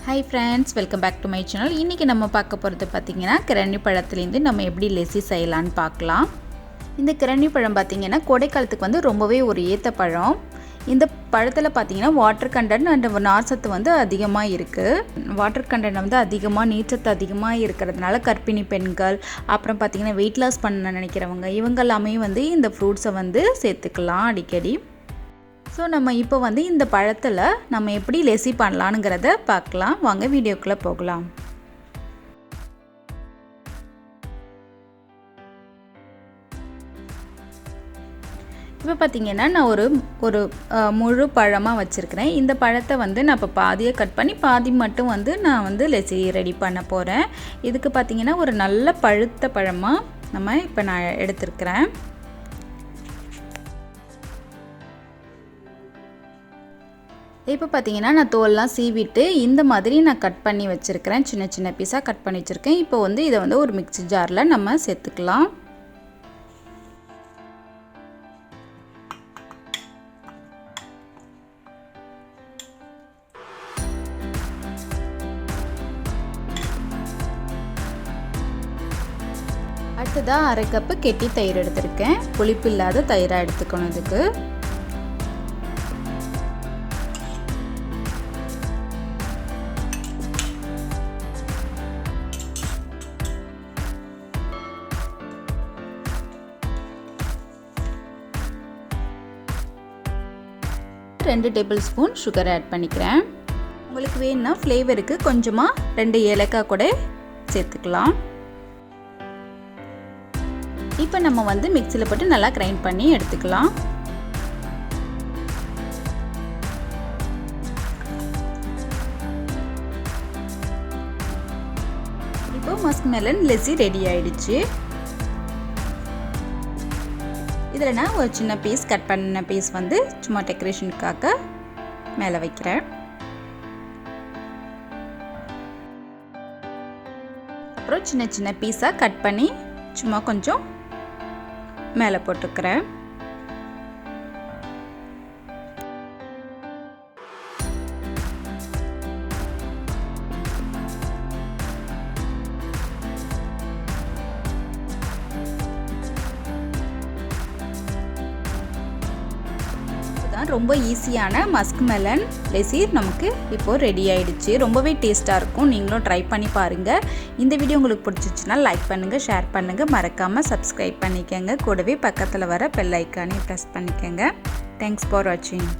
Hi friends, welcome back to my channel. இன்னைக்கு நம்ம பார்க்க போறது பாத்தீங்கன்னா கிரன்னி பழத்திலிருந்து நம்ம எப்படி லெசி செய்யலாம்னு பார்க்கலாம். இந்த கிரன்னி பழம் பாத்தீங்கன்னா கோடைக்காலத்துக்கு வந்து ரொம்பவே ஒரு ஏத்த பழம். இந்த பழத்துல பாத்தீங்கன்னா வாட்டர் கண்டென்ட் and நார்ச்சத்து வந்து அதிகமா இருக்கு. வாட்டர் கண்டென்ட் வந்து அதிகமா நீர்ச்சத்து அதிகமா இருக்குறதுனால கர்ப்பிணி பெண்கள் அப்புறம் பாத்தீங்கன்னா weight loss பண்ண நினைக்கிறவங்க இவங்க எல்லாமே வந்து இந்த ஃப்ரூட்ஸை வந்து சேர்த்துக்கலாம் அடிக்கடி. ஸோ நம்ம இப்போ வந்து இந்த பழத்தில் நம்ம எப்படி லெசி பண்ணலாம்ங்கிறத பார்க்கலாம். வாங்க வீடியோக்குள்ளே போகலாம். இப்போ பார்த்தீங்கன்னா நான் ஒரு முழு பழமாக வச்சுருக்கிறேன். இந்த பழத்தை வந்து நான் இப்போ பாதியை கட் பண்ணி பாதி மட்டும் வந்து நான் வந்து லெசி ரெடி பண்ண போகிறேன். இதுக்கு பார்த்தீங்கன்னா ஒரு நல்ல பழுத்த பழமாக நம்ம இப்போ நான் எடுத்துருக்கிறேன். இப்போ பார்த்தீங்கன்னா நான் தோல்லாம் சீவிட்டு இந்த மாதிரி நான் கட் பண்ணி வச்சுருக்கிறேன். சின்ன சின்ன பீஸாக கட் பண்ணி வச்சுருக்கேன். இப்போ வந்து இதை வந்து ஒரு மிக்ஸி ஜாரில் நம்ம சேர்த்துக்கலாம். அடுத்ததாக அரை கப்பு கெட்டி தயிர் எடுத்திருக்கேன். புளிப்பு இல்லாத தயிராக எடுத்துக்கணும். இதுக்கு ரெண்டு டேபிள் ஸ்பூன் சுகர் ஆட் பண்ணிக்கிறேன். உங்களுக்கு வேணும்னா ஃப்ளேவருக்கு கொஞ்சமாக 2 ஏலக்காய் கூட சேர்த்துக்கலாம். இப்போ நம்ம வந்து மிக்சியில் போட்டு நல்லா கிரைண்ட் பண்ணி எடுத்துக்கலாம். இப்போ மஸ்க்மெலன் லெசி ரெடி ஆயிடுச்சு. இதில் நான் ஒரு சின்ன பீஸ் கட் பண்ண பீஸ் வந்து சும்மா டெக்கரேஷனுக்காக மேலே வைக்கிறேன். அப்புறம் சின்ன சின்ன பீஸாக கட் பண்ணி சும்மா கொஞ்சம் மேலே போட்டுக்கிறேன். ரொம்ப ஈஸியான மஸ்க்மெலன் லெசி நமக்கு இப்போ ரெடி ஆயிடுச்சு. ரொம்பவே டேஸ்ட்டாக இருக்கும். நீங்களும் ட்ரை பண்ணி பாருங்கள். இந்த வீடியோ உங்களுக்கு பிடிச்சிச்சுன்னா லைக் பண்ணுங்கள், ஷேர் பண்ணுங்கள், மறக்காமல் சப்ஸ்கிரைப் பண்ணிக்கோங்க. கூடவே பக்கத்தில் வர பெல் ஐக்கானையும் ப்ரெஸ் பண்ணிக்கோங்க. தேங்க்ஸ் ஃபார் வாட்சிங்.